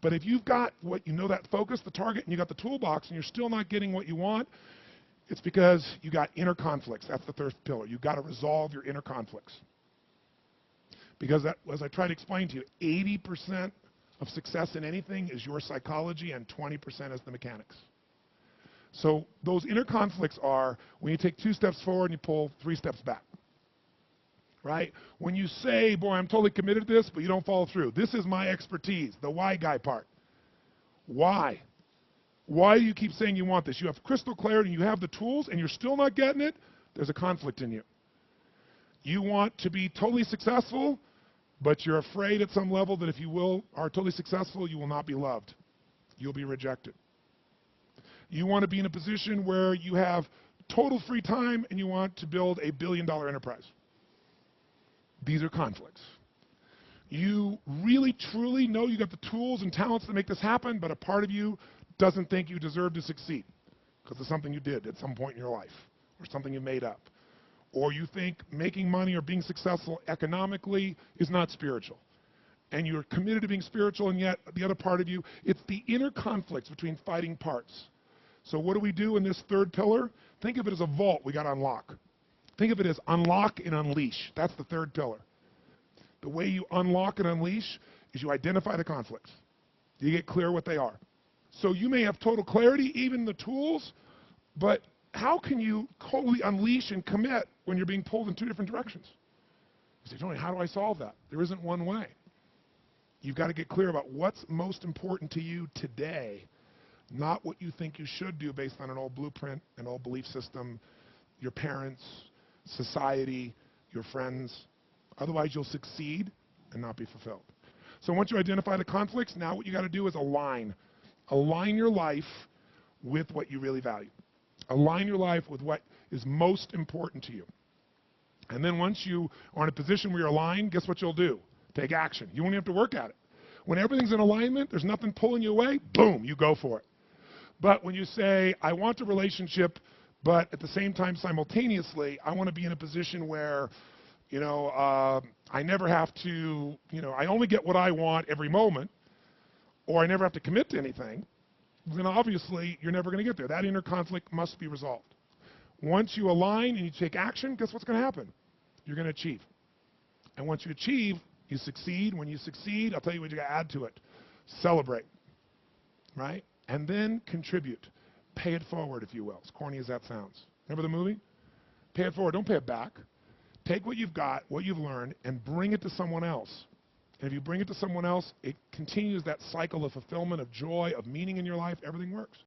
But if you've got what you know, that focus, the target, and you got the toolbox, and you're still not getting what you want, it's because you got inner conflicts. That's the third pillar. You've got to resolve your inner conflicts. Because that, as I tried to explain to you, 80% of success in anything is your psychology and 20% is the mechanics. So those inner conflicts are when you take 2 steps forward and you pull 3 steps back. Right? When you say, boy, I'm totally committed to this, but you don't follow through. This is my expertise, the why guy part. Why? Why do you keep saying you want this? You have crystal clarity, you have the tools, and you're still not getting it? There's a conflict in you. You want to be totally successful, but you're afraid at some level that if you are totally successful, you will not be loved. You'll be rejected. You want to be in a position where you have total free time and you want to build a billion-dollar enterprise. These are conflicts. You really, truly know you got the tools and talents to make this happen, but a part of you doesn't think you deserve to succeed because it's something you did at some point in your life or something you made up. Or you think making money or being successful economically is not spiritual. And you're committed to being spiritual, and yet the other part of you, it's the inner conflicts between fighting parts. So what do we do in this third pillar? Think of it as a vault we got to unlock. Think of it as unlock and unleash. That's the third pillar. The way you unlock and unleash is you identify the conflicts. You get clear what they are. So you may have total clarity, even the tools, but how can you totally unleash and commit when you're being pulled in 2 different directions? You say, Tony, how do I solve that? There isn't one way. You've got to get clear about what's most important to you today, not what you think you should do based on an old blueprint, an old belief system, your parents, society, your friends. Otherwise, you'll succeed and not be fulfilled. So once you identify the conflicts, now what you got to do is align. Align your life with what you really value. Align your life with what is most important to you. And then once you are in a position where you're aligned, guess what you'll do? Take action. You won't have to work at it. When everything's in alignment, there's nothing pulling you away, boom, you go for it. But when you say, I want a relationship, but at the same time, simultaneously, I want to be in a position where, I never have to, I only get what I want every moment, or I never have to commit to anything, then obviously you're never going to get there. That inner conflict must be resolved. Once you align and you take action, guess what's going to happen? You're going to achieve. And once you achieve, you succeed. When you succeed, I'll tell you what you got to add to it. Celebrate, right? And then contribute. Pay it forward, if you will, as corny as that sounds. Remember the movie? Pay it forward. Don't pay it back. Take what you've got, what you've learned, and bring it to someone else. And if you bring it to someone else, it continues that cycle of fulfillment, of joy, of meaning in your life. Everything works.